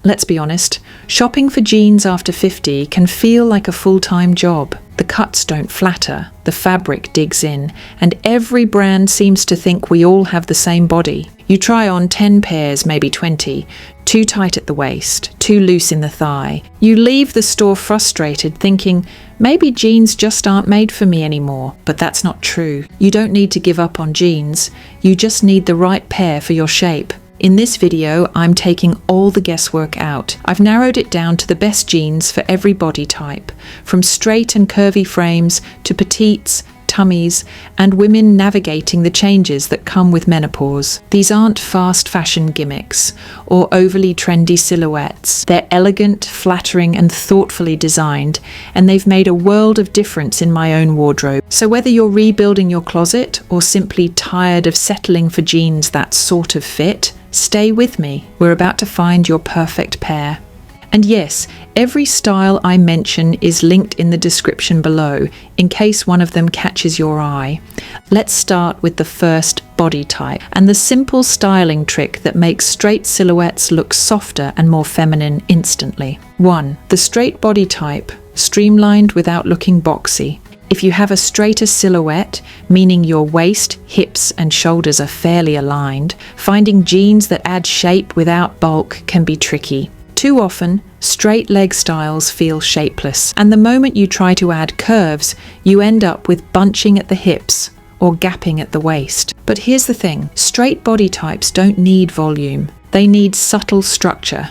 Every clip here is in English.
Let's be honest, shopping for jeans after 50 can feel like a full-time job. The cuts don't flatter, the fabric digs in, and every brand seems to think we all have the same body. You try on 10 pairs, maybe 20, too tight at the waist, too loose in the thigh. You leave the store frustrated, thinking, maybe jeans just aren't made for me anymore. But that's not true. You don't need to give up on jeans. You just need the right pair for your shape. In this video, I'm taking all the guesswork out. I've narrowed it down to the best jeans for every body type, from straight and curvy frames to petites, tummies, and women navigating the changes that come with menopause. These aren't fast fashion gimmicks or overly trendy silhouettes. They're elegant, flattering, and thoughtfully designed, and they've made a world of difference in my own wardrobe. So whether you're rebuilding your closet or simply tired of settling for jeans that sort of fit, stay with me. We're about to find your perfect pair. And yes, every style I mention is linked in the description below, in case one of them catches your eye. Let's start with the first body type, and the simple styling trick that makes straight silhouettes look softer and more feminine instantly. 1. The straight body type, streamlined without looking boxy. If you have a straighter silhouette, meaning your waist, hips, and shoulders are fairly aligned, finding jeans that add shape without bulk can be tricky. Too often, straight leg styles feel shapeless, and the moment you try to add curves, you end up with bunching at the hips or gapping at the waist. But here's the thing, straight body types don't need volume. They need subtle structure,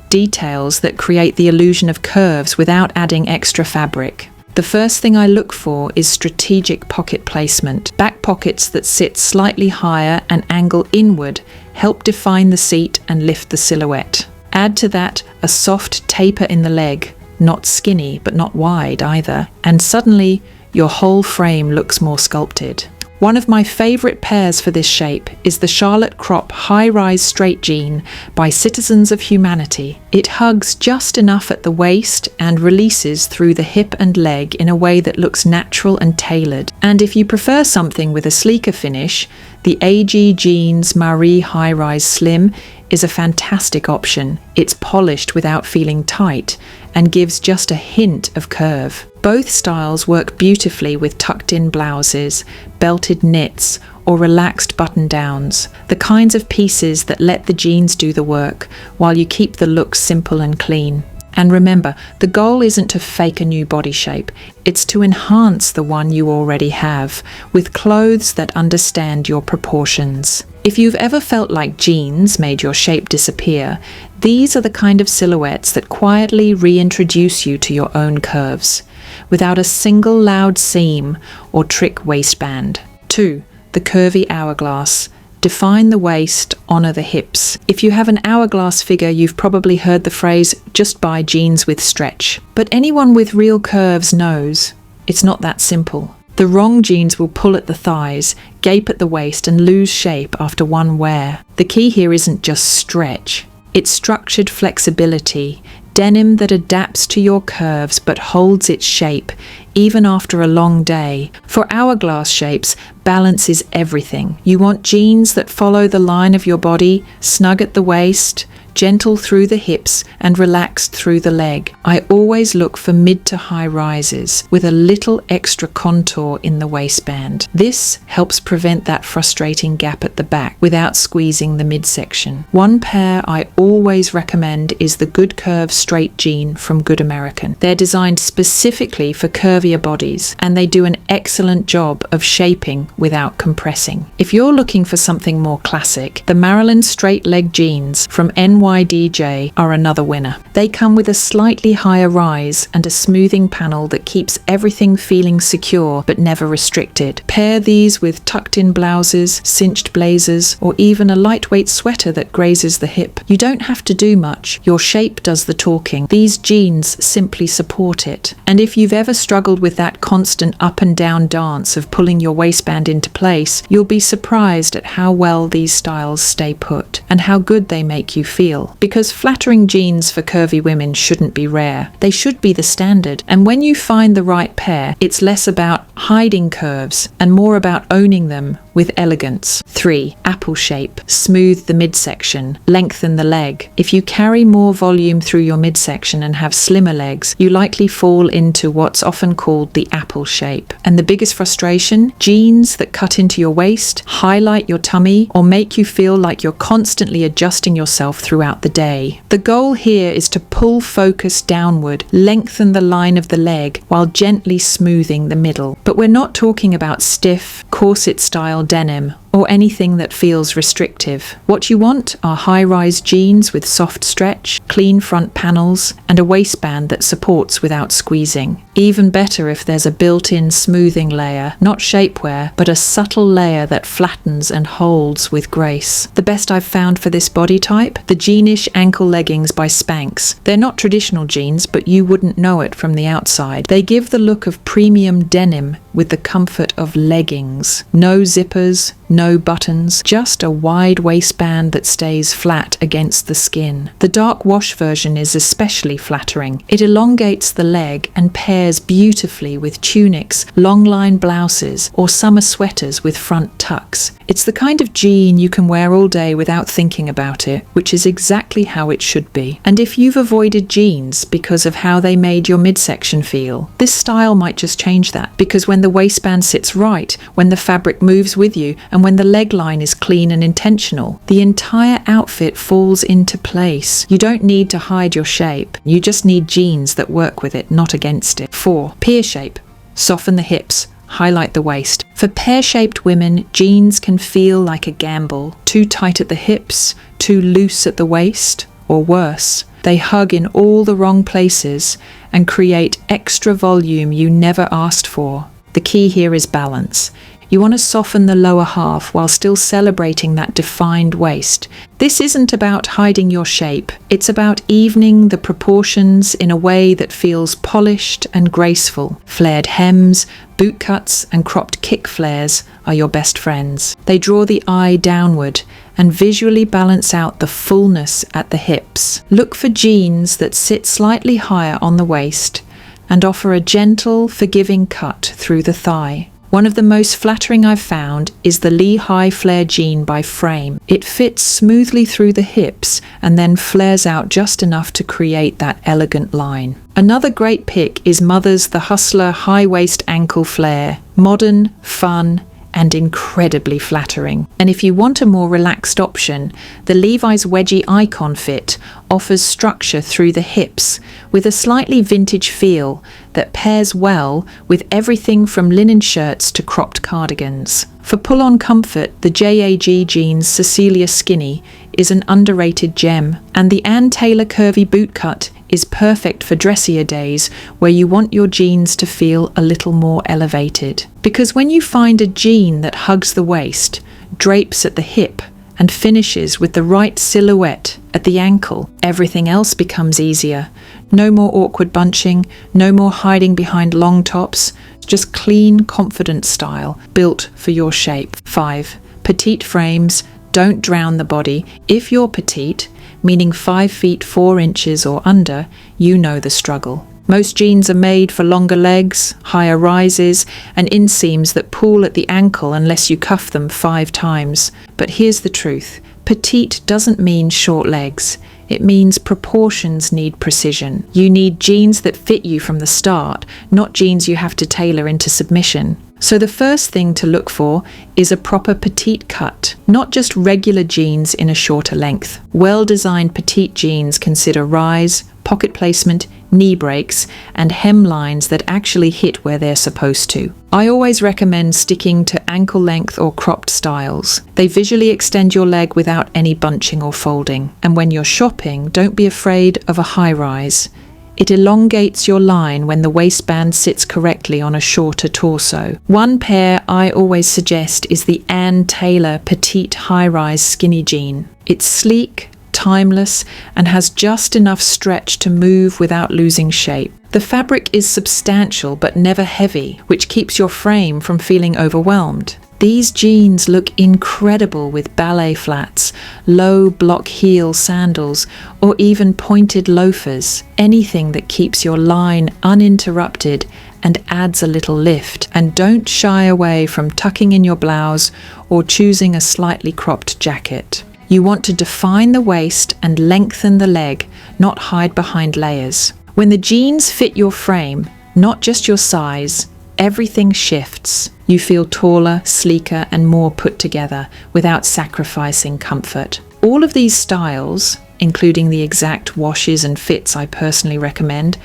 details that create the illusion of curves without adding extra fabric. The first thing I look for is strategic pocket placement. Back pockets that sit slightly higher and angle inward help define the seat and lift the silhouette. Add to that a soft taper in the leg, not skinny but not wide either, and suddenly your whole frame looks more sculpted. One of my favourite pairs for this shape is the Charlotte Crop high-rise straight jean by Citizens of Humanity. It hugs just enough at the waist and releases through the hip and leg in a way that looks natural and tailored. And if you prefer something with a sleeker finish, the AG Jeans Marie High-Rise Slim is a fantastic option. It's polished without feeling tight and gives just a hint of curve. Both styles work beautifully with tucked-in blouses, belted knits, or relaxed button-downs, the kinds of pieces that let the jeans do the work while you keep the look simple and clean. And remember, the goal isn't to fake a new body shape, it's to enhance the one you already have, with clothes that understand your proportions. If you've ever felt like jeans made your shape disappear, these are the kind of silhouettes that quietly reintroduce you to your own curves, without a single loud seam or trick waistband. 2. The curvy hourglass. Define the waist, honour the hips. If you have an hourglass figure, you've probably heard the phrase, just buy jeans with stretch. But anyone with real curves knows it's not that simple. The wrong jeans will pull at the thighs, gape at the waist, and lose shape after one wear. The key here isn't just stretch. It's structured flexibility, denim that adapts to your curves but holds its shape, even after a long day. For hourglass shapes, balance is everything. You want jeans that follow the line of your body, snug at the waist, gentle through the hips, and relaxed through the leg. I always look for mid to high rises with a little extra contour in the waistband. This helps prevent that frustrating gap at the back without squeezing the midsection. One pair I always recommend is the Good Curve straight jean from Good American. They're designed specifically for curvier bodies, and they do an excellent job of shaping without compressing. If you're looking for something more classic, the Maryland straight leg jeans from NYDJ are another winner. They come with a slightly higher rise and a smoothing panel that keeps everything feeling secure but never restricted. Pair these with tucked-in blouses, cinched blazers, or even a lightweight sweater that grazes the hip. You don't have to do much. Your shape does the talking. These jeans simply support it. And if you've ever struggled with that constant up and down dance of pulling your waistband into place, you'll be surprised at how well these styles stay put and how good they make you feel. Because flattering jeans for curvy women shouldn't be rare. They should be the standard. And when you find the right pair, it's less about hiding curves and more about owning them with elegance. 3. Apple shape. Smooth the midsection. Lengthen the leg. If you carry more volume through your midsection and have slimmer legs, you likely fall into what's often called the apple shape. And the biggest frustration? Jeans that cut into your waist, highlight your tummy, or make you feel like you're constantly adjusting yourself throughout the day. The goal here is to pull focus downward, lengthen the line of the leg while gently smoothing the middle. But we're not talking about stiff, corset-style denim or anything that feels restrictive. What you want are high-rise jeans with soft stretch, clean front panels, and a waistband that supports without squeezing. Even better if there's a built-in smoothing layer, not shapewear, but a subtle layer that flattens and holds with grace. The best I've found for this body type? The jeanish ankle leggings by Spanx. They're not traditional jeans, but you wouldn't know it from the outside. They give the look of premium denim with the comfort of leggings. No zippers, no buttons, just a wide waistband that stays flat against the skin. The dark wash version is especially flattering. It elongates the leg and pairs beautifully with tunics, long-line blouses, or summer sweaters with front tucks. It's the kind of jean you can wear all day without thinking about it, which is exactly how it should be. And if you've avoided jeans because of how they made your midsection feel, this style might just change that, because when the waistband sits right, when the fabric moves with you, and when the leg line is clean and intentional, the entire outfit falls into place. You don't need to hide your shape. You just need jeans that work with it, not against it. 4. Pear shape. Soften the hips. Highlight the waist. For pear-shaped women, jeans can feel like a gamble. Too tight at the hips, too loose at the waist, or worse. They hug in all the wrong places and create extra volume you never asked for. The key here is balance. You want to soften the lower half while still celebrating that defined waist. This isn't about hiding your shape. It's about evening the proportions in a way that feels polished and graceful. Flared hems, boot cuts, and cropped kick flares are your best friends. They draw the eye downward and visually balance out the fullness at the hips. Look for jeans that sit slightly higher on the waist and offer a gentle, forgiving cut through the thigh. One of the most flattering I've found is the Lehigh Flare jean by Frame. It fits smoothly through the hips and then flares out just enough to create that elegant line. Another great pick is Mother's The Hustler high waist ankle flare. Modern, fun, and incredibly flattering. And if you want a more relaxed option, the Levi's Wedgie Icon fit offers structure through the hips with a slightly vintage feel that pairs well with everything from linen shirts to cropped cardigans. For pull-on comfort, the JAG Jeans Cecilia Skinny is an underrated gem, and the Ann Taylor curvy boot cut is perfect for dressier days where you want your jeans to feel a little more elevated. Because when you find a jean that hugs the waist, drapes at the hip, and finishes with the right silhouette at the ankle, everything else becomes easier. No more awkward bunching, no more hiding behind long tops, just clean, confident style built for your shape. 5. Petite frames. Don't drown the body. If you're petite, meaning 5 feet 4 inches or under, you know the struggle. Most jeans are made for longer legs, higher rises, and inseams that pull at the ankle unless you cuff them 5 times. But here's the truth. Petite doesn't mean short legs. It means proportions need precision. You need jeans that fit you from the start, not jeans you have to tailor into submission. So the first thing to look for is a proper petite cut, not just regular jeans in a shorter length. Well-designed petite jeans consider rise, pocket placement, knee breaks, and hemlines that actually hit where they're supposed to. I always recommend sticking to ankle length or cropped styles. They visually extend your leg without any bunching or folding. And when you're shopping, don't be afraid of a high rise. It elongates your line when the waistband sits correctly on a shorter torso. One pair I always suggest is the Ann Taylor Petite High-Rise Skinny Jean. It's sleek, timeless, and has just enough stretch to move without losing shape. The fabric is substantial but never heavy, which keeps your frame from feeling overwhelmed. These jeans look incredible with ballet flats, low block heel sandals, or even pointed loafers. Anything that keeps your line uninterrupted and adds a little lift. And don't shy away from tucking in your blouse or choosing a slightly cropped jacket. You want to define the waist and lengthen the leg, not hide behind layers. When the jeans fit your frame, not just your size, everything shifts. You feel taller, sleeker, and more put together without sacrificing comfort. All of these styles, including the exact washes and fits I personally recommend,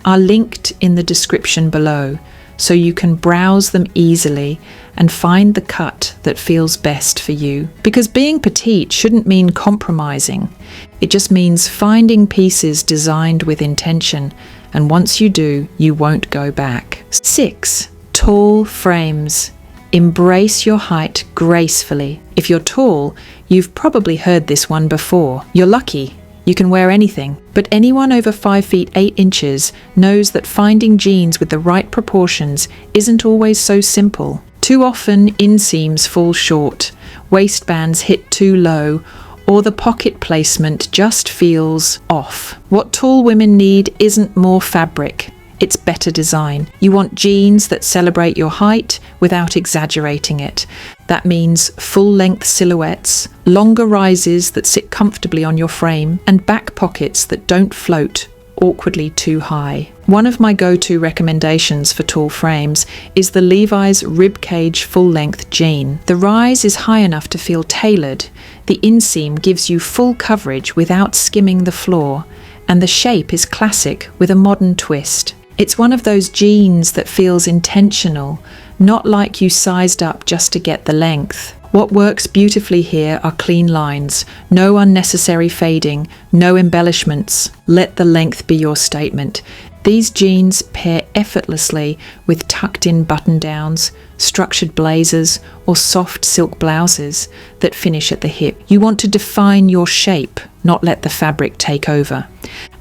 are linked in the description below, so you can browse them easily and find the cut that feels best for you. Because being petite shouldn't mean compromising. It just means finding pieces designed with intention, and once you do, you won't go back. 6. Tall frames. Embrace your height gracefully. If you're tall, you've probably heard this one before. You're lucky. You can wear anything. But anyone over 5 feet 8 inches knows that finding jeans with the right proportions isn't always so simple. Too often, inseams fall short, waistbands hit too low, or the pocket placement just feels off. What tall women need isn't more fabric. It's better design. You want jeans that celebrate your height without exaggerating it. That means full-length silhouettes, longer rises that sit comfortably on your frame, and back pockets that don't float awkwardly too high. One of my go-to recommendations for tall frames is the Levi's ribcage full-length jean. The rise is high enough to feel tailored. The inseam gives you full coverage without skimming the floor, and the shape is classic with a modern twist. It's one of those jeans that feels intentional, not like you sized up just to get the length. What works beautifully here are clean lines, no unnecessary fading, no embellishments. Let the length be your statement. These jeans pair effortlessly with tucked-in button-downs, structured blazers, or soft silk blouses that finish at the hip. You want to define your shape, not let the fabric take over.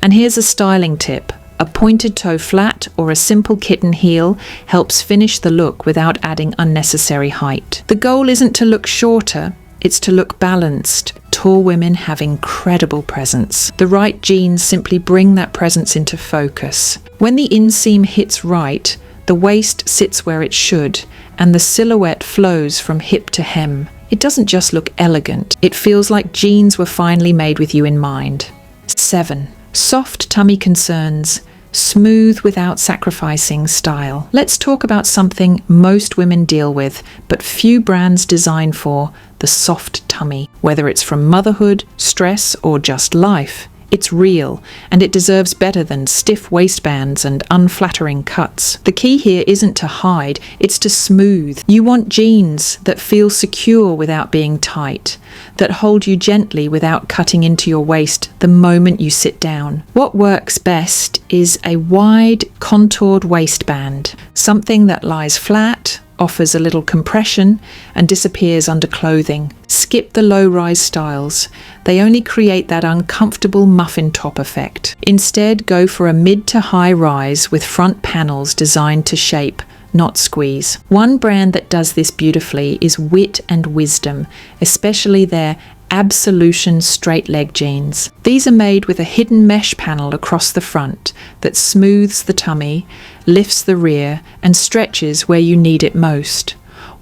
And here's a styling tip. A pointed toe flat or a simple kitten heel helps finish the look without adding unnecessary height. The goal isn't to look shorter, it's to look balanced. Tall women have incredible presence. The right jeans simply bring that presence into focus. When the inseam hits right, the waist sits where it should, and the silhouette flows from hip to hem. It doesn't just look elegant, it feels like jeans were finally made with you in mind. 7. Soft tummy concerns. Smooth without sacrificing style. Let's talk about something most women deal with, but few brands design for: the soft tummy. Whether it's from motherhood, stress, or just life, it's real, and it deserves better than stiff waistbands and unflattering cuts. The key here isn't to hide, it's to smooth. You want jeans that feel secure without being tight, that hold you gently without cutting into your waist the moment you sit down. What works best is a wide, contoured waistband, something that lies flat, offers a little compression, and disappears under clothing. Skip the low-rise styles. They only create that uncomfortable muffin top effect. Instead, go for a mid to high rise with front panels designed to shape, not squeeze. One brand that does this beautifully is Wit and Wisdom, especially their Absolution straight leg jeans. These are made with a hidden mesh panel across the front that smooths the tummy, lifts the rear, and stretches where you need it most,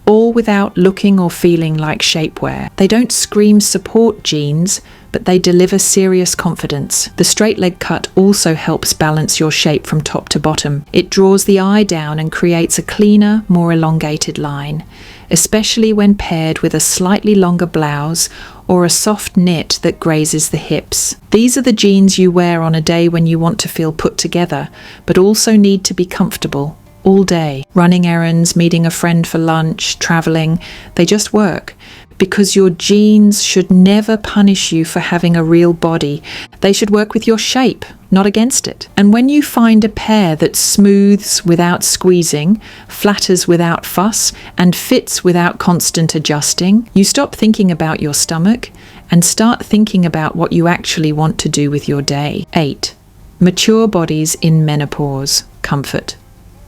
all without looking or feeling like shapewear. They don't scream support jeans, but they deliver serious confidence. The straight leg cut also helps balance your shape from top to bottom. It draws the eye down and creates a cleaner, more elongated line, especially when paired with a slightly longer blouse or a soft knit that grazes the hips. These are the jeans you wear on a day when you want to feel put together, but also need to be comfortable all day. Running errands, meeting a friend for lunch, traveling, they just work. Because your jeans should never punish you for having a real body. They should work with your shape, not against it. And when you find a pair that smooths without squeezing, flatters without fuss, and fits without constant adjusting, you stop thinking about your stomach and start thinking about what you actually want to do with your day. 8. Mature bodies in menopause. Comfort.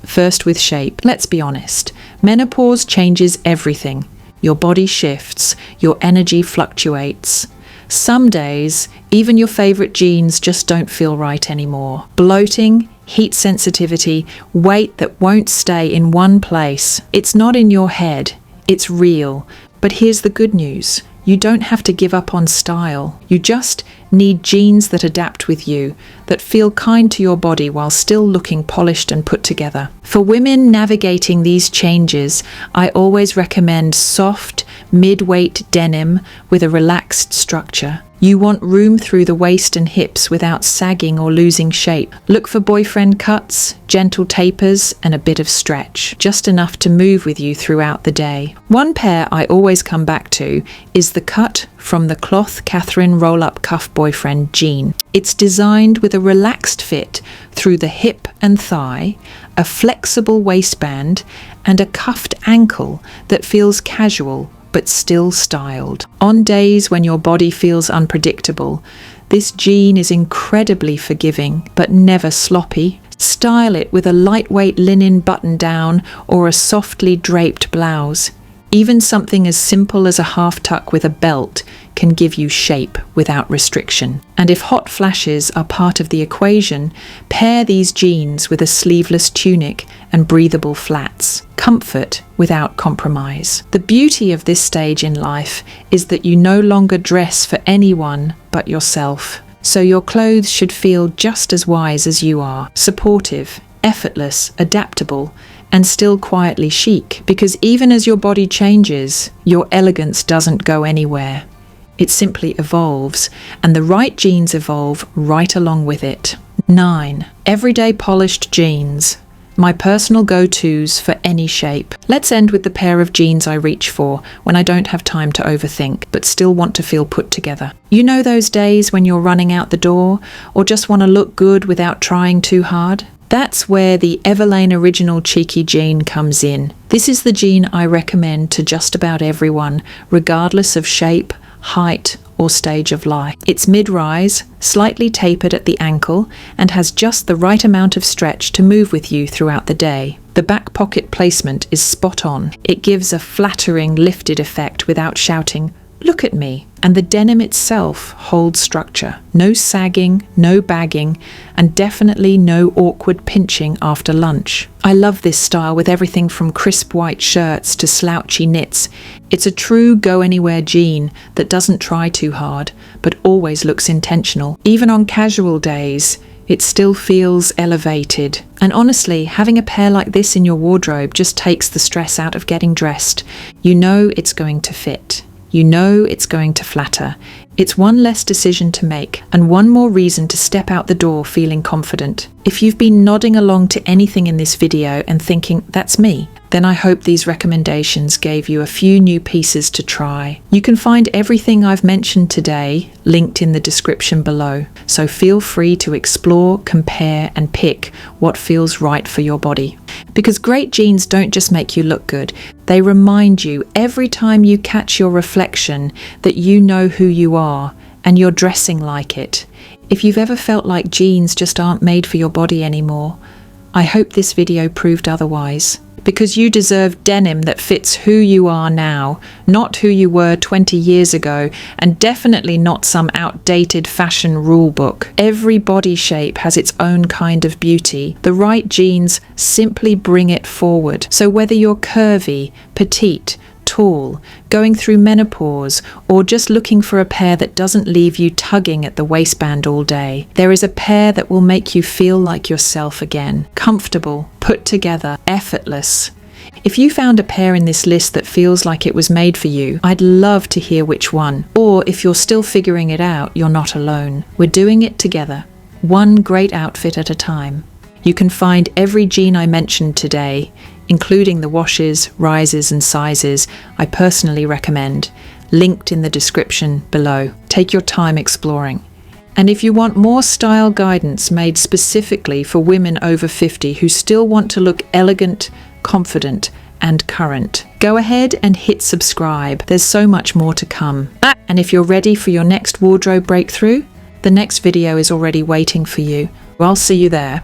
First with shape. Let's be honest. Menopause changes everything. Your body shifts, your energy fluctuates. Some days, even your favorite jeans just don't feel right anymore. Bloating, heat sensitivity, weight that won't stay in one place. It's not in your head, it's real. But here's the good news. You don't have to give up on style. You just need jeans that adapt with you, that feel kind to your body while still looking polished and put together. For women navigating these changes, I always recommend soft, mid-weight denim with a relaxed structure. You want room through the waist and hips without sagging or losing shape. Look for boyfriend cuts, gentle tapers, and a bit of stretch, just enough to move with you throughout the day. One pair I always come back to is the cut from the cloth Catherine roll-up cuff boyfriend jean. It's designed with a relaxed fit through the hip and thigh, a flexible waistband, and a cuffed ankle that feels casual but still styled. On days when your body feels unpredictable, this jean is incredibly forgiving but never sloppy. Style it with a lightweight linen button-down or a softly draped blouse. Even something as simple as a half tuck with a belt can give you shape without restriction. And if hot flashes are part of the equation, pair these jeans with a sleeveless tunic and breathable flats. Comfort without compromise. The beauty of this stage in life is that you no longer dress for anyone but yourself. So your clothes should feel just as wise as you are, supportive, effortless, adaptable, and still quietly chic. Because even as your body changes, your elegance doesn't go anywhere. It simply evolves, and the right jeans evolve right along with it. 9. Everyday polished jeans. My personal go-tos for any shape. Let's end with the pair of jeans I reach for when I don't have time to overthink, but still want to feel put together. You know those days when you're running out the door, or just want to look good without trying too hard? That's where the Everlane Original Cheeky Jean comes in. This is the jean I recommend to just about everyone, regardless of shape, height, or stage of life. It's mid-rise, slightly tapered at the ankle, and has just the right amount of stretch to move with you throughout the day. The back pocket placement is spot on. It gives a flattering, lifted effect without shouting, "Look at me." And the denim itself holds structure. No sagging, no bagging, and definitely no awkward pinching after lunch. I love this style with everything from crisp white shirts to slouchy knits. It's a true go-anywhere jean that doesn't try too hard, but always looks intentional. Even on casual days, it still feels elevated. And honestly, having a pair like this in your wardrobe just takes the stress out of getting dressed. You know it's going to fit. You know it's going to flatter. It's one less decision to make, and one more reason to step out the door feeling confident. If you've been nodding along to anything in this video and thinking, that's me, then I hope these recommendations gave you a few new pieces to try. You can find everything I've mentioned today linked in the description below, so feel free to explore, compare, and pick what feels right for your body. Because great jeans don't just make you look good, they remind you every time you catch your reflection that you know who you are and you're dressing like it. If you've ever felt like jeans just aren't made for your body anymore, I hope this video proved otherwise. Because you deserve denim that fits who you are now, not who you were 20 years ago, and definitely not some outdated fashion rule book. Every body shape has its own kind of beauty. The right jeans simply bring it forward. So whether you're curvy, petite, tall, going through menopause, or just looking for a pair that doesn't leave you tugging at the waistband all day, there is a pair that will make you feel like yourself again. Comfortable, put together, effortless. If you found a pair in this list that feels like it was made for you, I'd love to hear which one. Or if you're still figuring it out, you're not alone. We're doing it together, one great outfit at a time. You can find every jean I mentioned today, including the washes, rises and sizes I personally recommend, linked in the description below. Take your time exploring. And if you want more style guidance made specifically for women over 50 who still want to look elegant, confident, and current, go ahead and hit subscribe. There's so much more to come. And if you're ready for your next wardrobe breakthrough, the next video is already waiting for you. I'll see you there.